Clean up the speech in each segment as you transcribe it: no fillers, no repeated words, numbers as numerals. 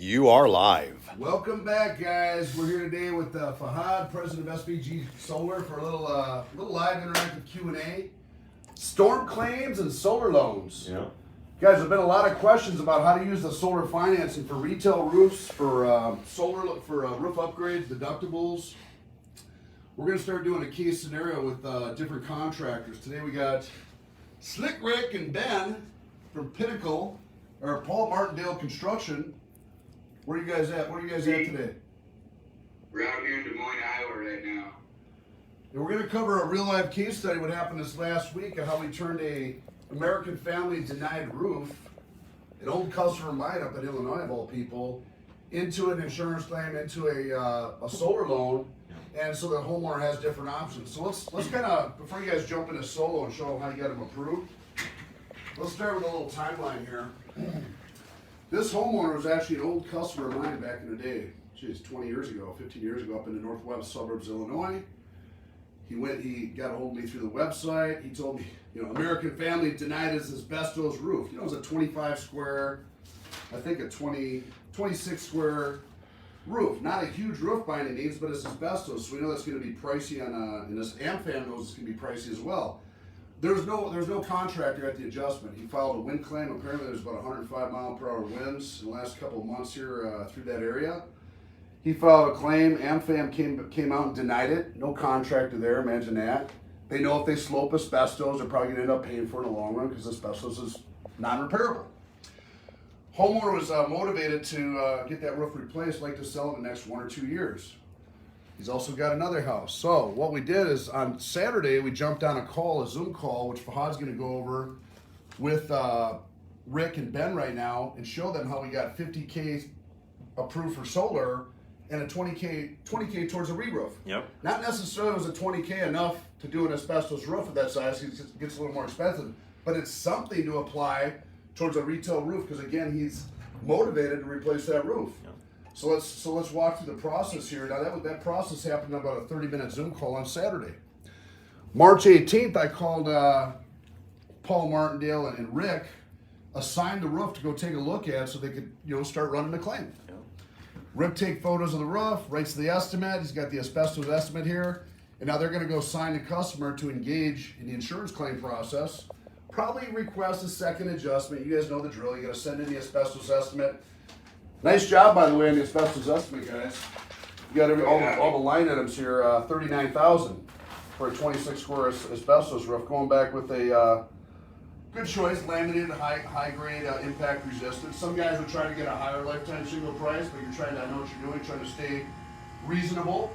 You are live. Welcome back, guys. We're here today with Farhad, president of SVG Solar, for a little live interactive Q&A. Storm claims and solar loans. Yeah. Guys, there's been a lot of questions about how to use the solar financing for retail roofs, for roof upgrades, deductibles. We're going to start doing a case scenario with different contractors. Today we got Slick Rick and Ben from Pinnacle, or Paul Martindale Construction. Where are you guys at? Where are you guys at today? We're out here in Des Moines, Iowa right now. And we're going to cover a real life case study, what happened this last week, and how we turned a American family denied roof, an old customer of mine up in Illinois of all people, into an insurance claim, into a solar loan, and so the homeowner has different options. So let's kind of, before you guys jump into solo and show them how you got them approved, let's start with a little timeline here. This homeowner was actually an old customer of mine back in the day. Geez, 20 years ago, 15 years ago, up in the northwest suburbs of Illinois. He got a hold of me through the website. He told me, American family denied his asbestos roof. It was a 25 square, I think a 26 square roof. Not a huge roof by any means, but it's asbestos, so we know that's going to be pricey and this AmFam knows it's going to be pricey as well. There's no contractor at the adjustment. He filed a wind claim. Apparently there's about 105 mile per hour winds in the last couple of months here through that area. He filed a claim. AmFam came out and denied it. No contractor there, imagine that. They know if they slope asbestos, they're probably gonna end up paying for it in the long run because asbestos is non-repairable. Homeowner was motivated to get that roof replaced, like to sell it in the next 1 or 2 years. He's also got another house. So what we did is on Saturday, we jumped on a Zoom call, which Fahad's gonna go over with Rick and Ben right now and show them how we got $50K approved for solar and a $20K towards a re-roof. Yep. Not necessarily was a $20K enough to do an asbestos roof of that size. It gets a little more expensive, but it's something to apply towards a retail roof because again, he's motivated to replace that roof. Yep. So let's walk through the process here. Now that process happened in about a 30-minute Zoom call on Saturday. March 18th, I called Paul Martindale and Rick, assigned the roof to go take a look at so they could start running the claim. Yep. Rick take photos of the roof, writes the estimate. He's got the asbestos estimate here, and now they're going to go sign the customer to engage in the insurance claim process. Probably request a second adjustment. You guys know the drill. You got to send in the asbestos estimate. Nice job, by the way, on the asbestos estimate, guys. You got all the line items here. $39,000 for a 26 square asbestos roof. Going back with a good choice, laminated, high grade, impact resistant. Some guys are trying to get a higher lifetime shingle price, but you're trying to, I know what you're doing, trying to stay reasonable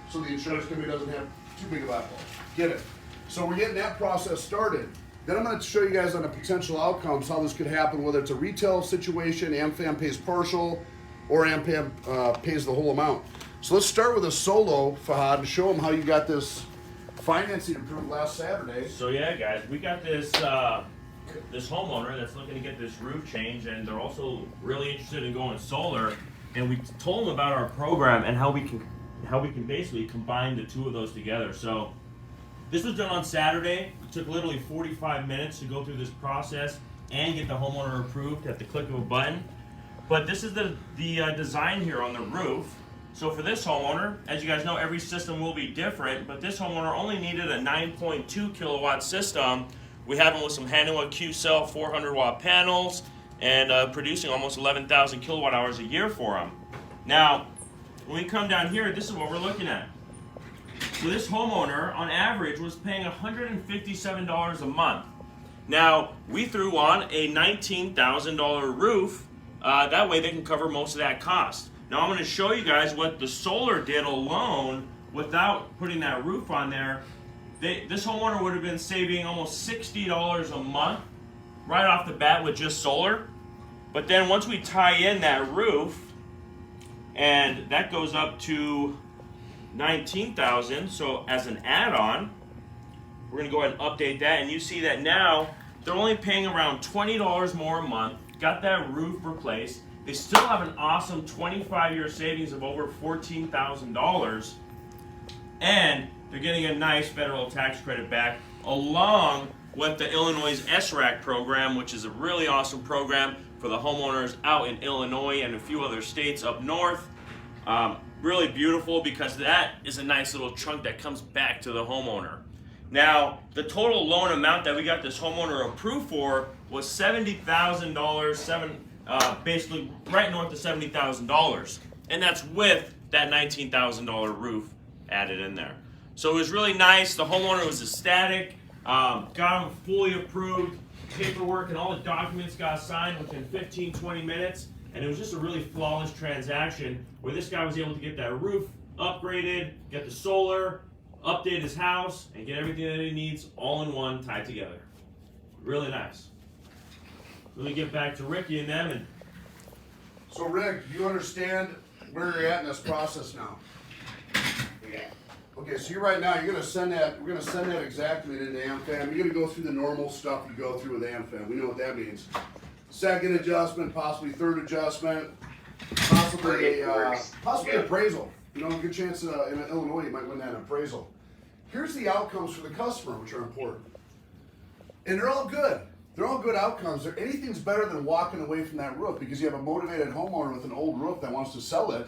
so the insurance company doesn't have too big of a eyeball. Get it? So we're getting that process started. Then I'm going to show you guys on the potential outcomes how this could happen, whether it's a retail situation, AmFam pays partial, or AmFam pays the whole amount. So let's start with a solo, Fahad, and show them how you got this financing approved last Saturday. So yeah, guys, we got this this homeowner that's looking to get this roof changed, and they're also really interested in going solar. And we told them about our program and how we can basically combine the two of those together. So this was done on Saturday. It took literally 45 minutes to go through this process and get the homeowner approved at the click of a button. But this is the design here on the roof. So for this homeowner, as you guys know, every system will be different, but this homeowner only needed a 9.2 kilowatt system. We have them with some Honeywell Q-Cell 400 watt panels and producing almost 11,000 kilowatt hours a year for them. Now, when we come down here, this is what we're looking at. So this homeowner, on average, was paying $157 a month. Now, we threw on a $19,000 roof. That way they can cover most of that cost. Now I'm going to show you guys what the solar did alone without putting that roof on there. This homeowner would have been saving almost $60 a month right off the bat with just solar. But then once we tie in that roof, and that goes up to $19,000, so as an add-on, we're going to go ahead and update that, and you see that now they're only paying around $20 more a month, got that roof replaced. They still have an awesome 25-year savings of over $14,000, and they're getting a nice federal tax credit back, along with the Illinois SRAC program, which is a really awesome program for the homeowners out in Illinois and a few other states up north. Really beautiful because that is a nice little chunk that comes back to the homeowner. Now, the total loan amount that we got this homeowner approved for was $70,000, basically right north of $70,000. And that's with that $19,000 roof added in there. So it was really nice. The homeowner was ecstatic, got him fully approved, paperwork and all the documents got signed within 15-20 minutes. And it was just a really flawless transaction where this guy was able to get that roof upgraded, get the solar, update his house, and get everything that he needs all in one, tied together. Really nice. Let me get back to Ricky and them. And So Rick, do you understand where you're at in this process now? Yeah. Okay, so you're gonna send that, we're gonna send that exactly into AmFam. You're gonna go through the normal stuff you go through with AmFam. We know what that means. Second adjustment, possibly third adjustment, possibly appraisal. You know, a good chance in Illinois you might win that appraisal. Here's the outcomes for the customer, which are important. And they're all good. They're all good outcomes. Anything's better than walking away from that roof because you have a motivated homeowner with an old roof that wants to sell it.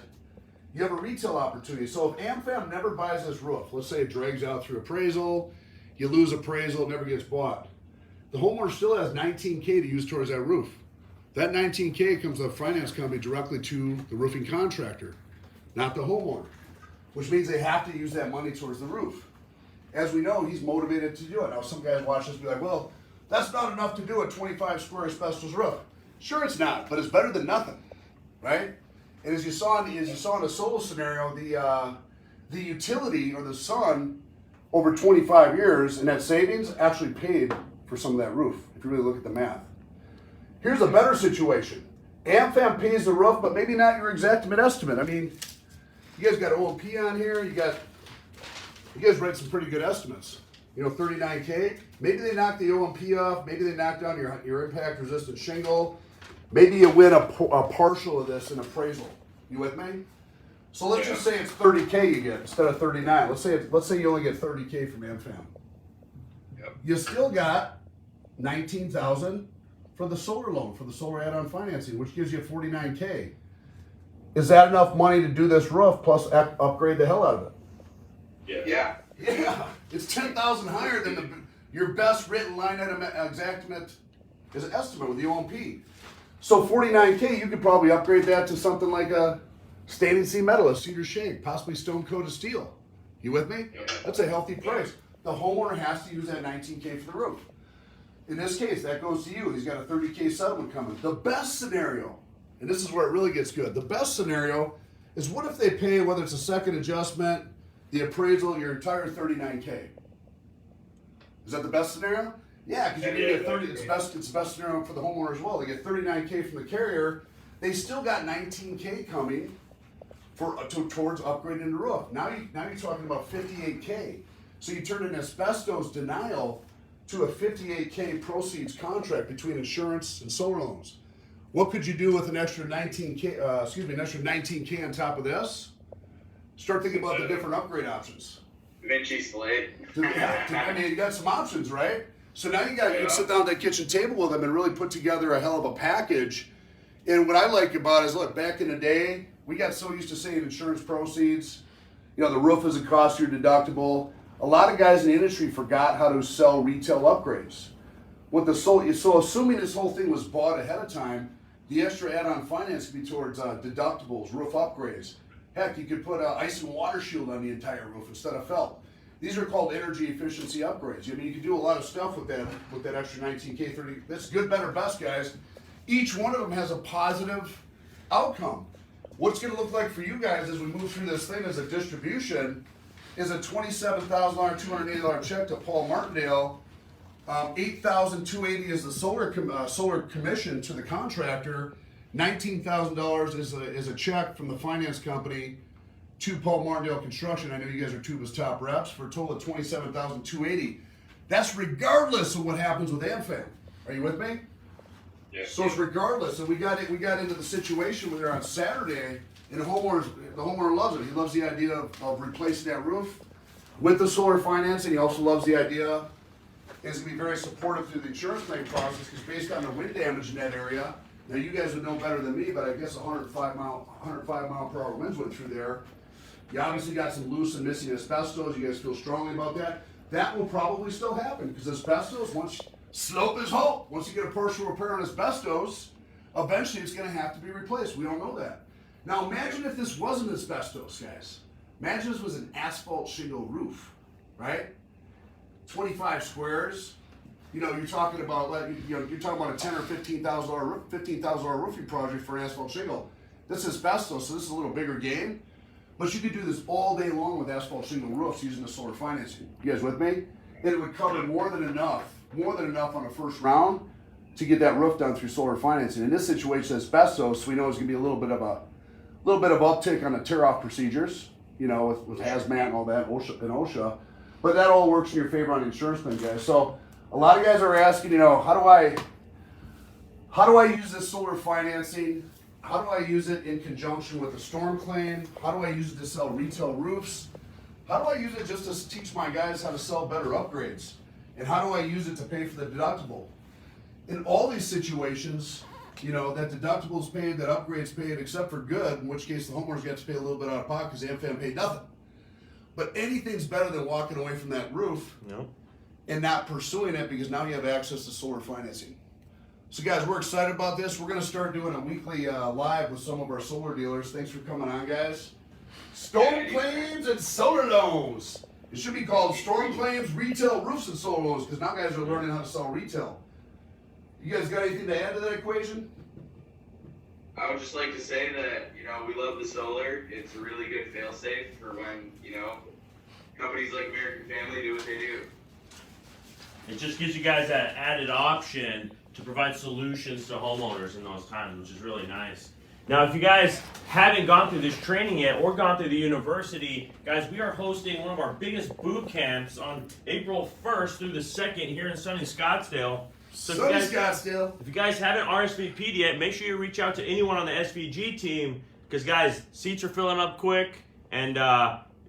You have a retail opportunity. So if AmFam never buys this roof, let's say it drags out through appraisal, you lose appraisal, it never gets bought. The homeowner still has $19K to use towards that roof. That $19K comes to the finance company directly to the roofing contractor, not the homeowner, which means they have to use that money towards the roof. As we know, he's motivated to do it. Now some guys watch this and be like, well, that's not enough to do a 25 square asbestos roof. Sure it's not, but it's better than nothing, right? And as you saw in the solar scenario, the utility or the sun over 25 years in that savings actually paid for some of that roof, if you really look at the math. Here's a better situation. AmFam pays the roof, but maybe not your exact estimate. I mean, you guys got O&P on here, you guys read some pretty good estimates. You know, 39K, maybe they knock the O&P off, maybe they knock down your impact resistant shingle, maybe you win a partial of this in appraisal. You with me? So let's just say it's 30K you get instead of 39. Let's say you only get 30K from AmFam. Yep. You still got 19,000 for the solar loan, for the solar add-on financing, which gives you 49K. Is that enough money to do this roof plus upgrade the hell out of it? Yeah. Yeah, it's 10,000 higher than your best written line item exactment is an estimate with the O&P. So 49K, you could probably upgrade that to something like a standing seam metal, a cedar shake, possibly stone coated steel. You with me? That's a healthy price. The homeowner has to use that 19K for the roof. In this case, that goes to you. He's got a 30K settlement coming. The best scenario, and this is where it really gets good, the best scenario is what if they pay, whether it's a second adjustment, the appraisal, your entire 39K. Is that the best scenario? Yeah, because you're gonna get 30. It's the best scenario for the homeowner as well. They get 39K from the carrier. They still got 19K coming towards upgrading the roof. Now you're talking about 58K. So you turn an asbestos denial to a 58K proceeds contract between insurance and solar loans. What could you do with an extra 19K? An extra 19K on top of this? Start thinking about the different upgrade options. Vinci Slate. I mean, you got some options, right? So now you can sit down at that kitchen table with them and really put together a hell of a package. And what I like about it is, look, back in the day, we got so used to saying insurance proceeds. You know, the roof is a cost your deductible. A lot of guys in the industry forgot how to sell retail upgrades. So assuming this whole thing was bought ahead of time, the extra add-on finance could be towards deductibles, roof upgrades. Heck, you could put ice and water shield on the entire roof instead of felt. These are called energy efficiency upgrades. I mean, you can do a lot of stuff with that extra 19K, 30. That's good, better, best, guys. Each one of them has a positive outcome. What's going to look like for you guys as we move through this thing as a distribution is a $27,000, $280 check to Paul Martindale. $8,280 is the solar commission to the contractor. $19,000 is a check from the finance company to Paul Martindale Construction. I know you guys are two of his top reps for a total of $27,280. That's regardless of what happens with AmFam. Are you with me? Yes. So it's regardless. And we got into the situation where they're on Saturday, and the homeowner loves it. He loves the idea of replacing that roof with the solar financing. He also loves the idea. It's going to be very supportive through the insurance claim process because based on the wind damage in that area, Now you guys would know better than me, but I guess 105 mile per hour winds went through there. You obviously got some loose and missing asbestos. You guys feel strongly about that. That will probably still happen because asbestos, once slope is hope. Once you get a partial repair on asbestos, eventually it's going to have to be replaced. We don't know that. Now imagine if this wasn't asbestos, guys. Imagine this was an asphalt shingle roof, right? 25 squares. You know, you're talking about you're talking about a $10,000 or $15,000 roofing project for an asphalt shingle. This is asbestos, so this is a little bigger game. But you could do this all day long with asphalt shingle roofs using the solar financing. You guys with me? And it would cover more than enough on the first round to get that roof done through solar financing. In this situation, asbestos, we know is going to be a little bit of uptick on the tear-off procedures, you know, with hazmat and all that, OSHA. But that all works in your favor on the insurance claim, guys. So a lot of guys are asking, you know, how do I use this solar financing? How do I use it in conjunction with a storm claim? How do I use it to sell retail roofs? How do I use it just to teach my guys how to sell better upgrades? And how do I use it to pay for the deductible? In all these situations, you know, that deductible's paid, that upgrade's paid, except for good, in which case the homeowners get to pay a little bit out of pocket because the AmFam paid nothing. But anything's better than walking away from that roof and not pursuing it because now you have access to solar financing. So guys, we're excited about this. We're going to start doing a weekly live with some of our solar dealers. Thanks for coming on, guys. Storm claims and solar loans. It should be called storm claims, retail roofs, and solar loans because now guys are learning how to sell retail. You guys got anything to add to that equation? I would just like to say that, you know, we love the solar. It's a really good fail-safe for when, you know, companies like American Family do what they do. It just gives you guys that added option to provide solutions to homeowners in those times, which is really nice. Now, if you guys haven't gone through this training yet or gone through the university, guys, we are hosting one of our biggest boot camps on April 1st through the 2nd here in sunny Scottsdale. So if you guys haven't RSVP'd yet, make sure you reach out to anyone on the SVG team because, guys, seats are filling up quick and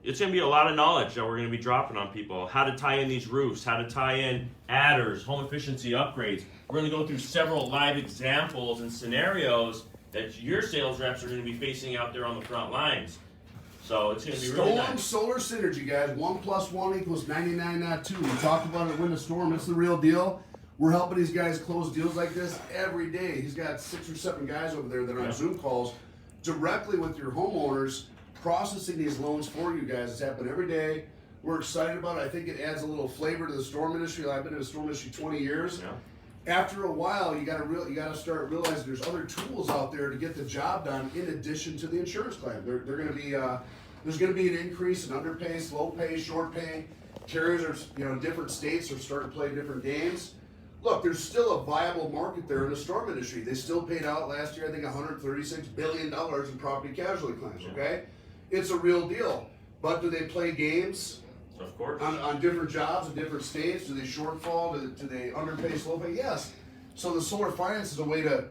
it's going to be a lot of knowledge that we're going to be dropping on people. How to tie in these roofs, how to tie in adders, home efficiency upgrades. We're going to go through several live examples and scenarios that your sales reps are going to be facing out there on the front lines. So it's going to be really nice. Solar synergy, guys. 1 + 1 = 99, not 2. We talked about it when the storm. It's the real deal. We're helping these guys close deals like this every day. He's got 6 or 7 guys over there that are on Zoom calls directly with your homeowners, processing these loans for you guys. It's happening every day. We're excited about it. I think it adds a little flavor to the storm industry. I've been in the storm industry 20 years. Yeah. After a while, you got to start realizing there's other tools out there to get the job done in addition to the insurance claim. They're going to be there's going to be an increase in underpay, slow pay, short pay. Carriers are, you know, in different states are starting to play different games. Look, there's still a viable market there in the storm industry. They still paid out last year, I think, $136 billion in property casualty claims. Okay, it's a real deal. But do they play games? Of course. On different jobs in different states? Do they shortfall? Do they underpay, slow pay? Yes. So the solar finance is a way to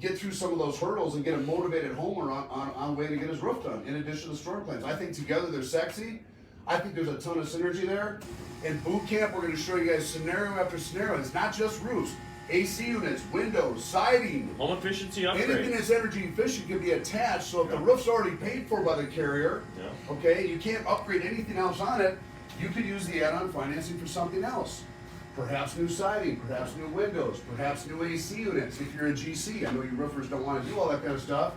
get through some of those hurdles and get a motivated homeowner on a way to get his roof done, in addition to storm claims. I think together they're sexy. I think there's a ton of synergy there. In boot camp, we're going to show you guys scenario after scenario. It's not just roofs. AC units, windows, siding. Home efficiency upgrades. Anything that's energy efficient can be attached. So if the roof's already paid for by the carrier, okay, you can't upgrade anything else on it. You could use the add-on financing for something else. Perhaps new siding, perhaps new windows, perhaps new AC units if you're a GC. I know you roofers don't want to do all that kind of stuff.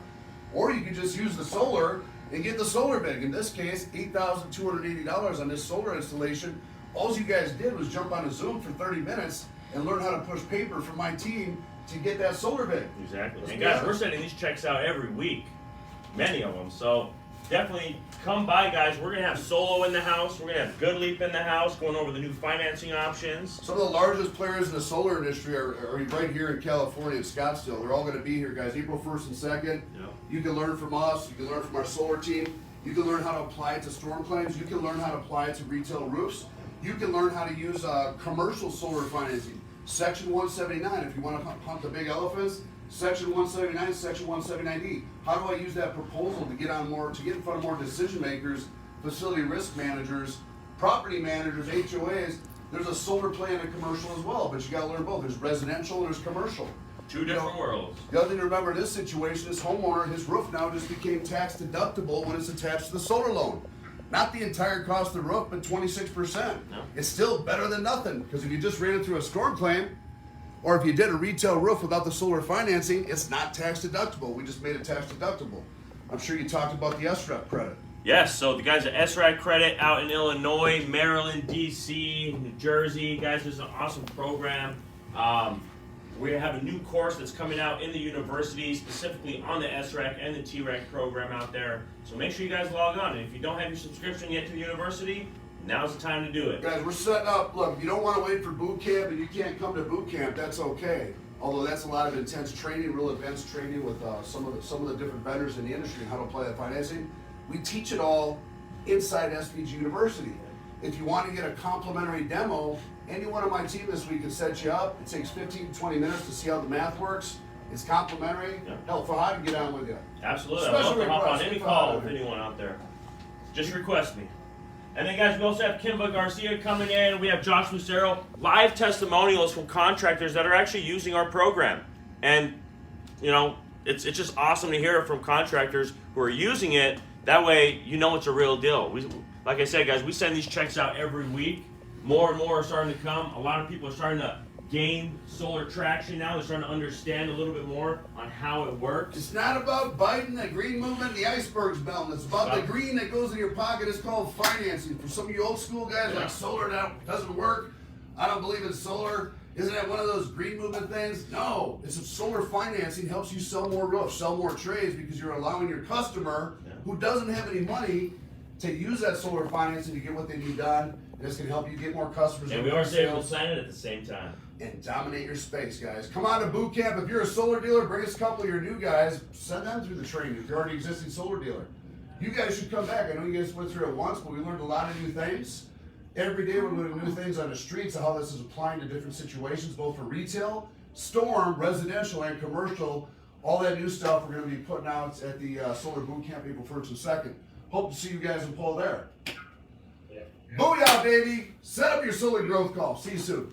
Or you could just use the solar and get the solar big. In this case, $8,280 on this solar installation. All you guys did was jump on a Zoom for 30 minutes and learn how to push paper for my team to get that solar big. Exactly. And guys, we're sending these checks out every week. Many of them. So definitely come by, guys. We're going to have Solo in the house. We're going to have Goodleap in the house going over the new financing options. Some of the largest players in the solar industry are right here in California, in Scottsdale. They're all going to be here, guys, April 1st and 2nd. Yeah. You can learn from us. You can learn from our solar team. You can learn how to apply it to storm claims. You can learn how to apply it to retail roofs. You can learn how to use commercial solar financing. Section 179, if you want to hunt the big elephants. Section 179, Section 179D. How do I use that proposal to get in front of more decision makers, facility risk managers, property managers, HOAs? There's a solar play and a commercial as well, but you got to learn both. There's residential and there's commercial. Two different worlds. The other thing to remember in this situation is homeowner, his roof now just became tax deductible when it's attached to the solar loan. Not the entire cost of the roof, but 26%. No. It's still better than nothing, because if you just ran it through a storm claim, or if you did a retail roof without the solar financing, it's not tax deductible. We just made it tax deductible. I'm sure you talked about the SREP credit. Yes, so the guys at SRAC Credit out in Illinois, Maryland, DC, New Jersey. Guys, this is an awesome program. We have a new course that's coming out in the university, specifically on the SRAC and the TRAC program out there. So make sure you guys log on. And if you don't have your subscription yet to the university, now's the time to do it. Guys, we're setting up. Look, if you don't want to wait for boot camp and you can't come to boot camp, that's okay. Although that's a lot of intense training, real advanced training with some of the different vendors in the industry and how to apply that financing. We teach it all inside SVG University. If you want to get a complimentary demo, anyone on my team this week can set you up. It takes 15 to 20 minutes to see how the math works. It's complimentary. Yeah. Hell, Farhad can get on with you. Absolutely. I'd Special love to hop on request. any call with anyone out there. Just request me. And then, guys, we also have Kimba Garcia coming in. We have Josh Lucero. Live testimonials from contractors that are actually using our program. And, you know, it's just awesome to hear from contractors who are using it. That way, you know it's a real deal. Like I said, guys, we send these checks out every week. More and more are starting to come. A lot of people are starting to gain solar traction now. They're starting to understand a little bit more on how it works. It's not about Biden, the green movement, the iceberg's melting. It's about the green that goes in your pocket. It's called financing. For some of you old school guys, like solar doesn't work. I don't believe in solar. Isn't that one of those green movement things? No, it's solar financing helps you sell more roofs, sell more trays, because you're allowing your customer who doesn't have any money to use that solar financing to get what they need done. And it's going to help you get more customers. And we are able to sign it at the same time. And dominate your space, guys. Come on to boot camp. If you're a solar dealer, bring us a couple of your new guys. Send them through the training if you're already an existing solar dealer. You guys should come back. I know you guys went through it once, but we learned a lot of new things. Every day we're learning new things on the streets of how this is applying to different situations, both for retail, storm, residential, and commercial. All that new stuff we're going to be putting out at the Solar Boot Camp April 1st and 2nd. Hope to see you guys in Paul there. Booyah, baby! Set up your solar growth call. See you soon.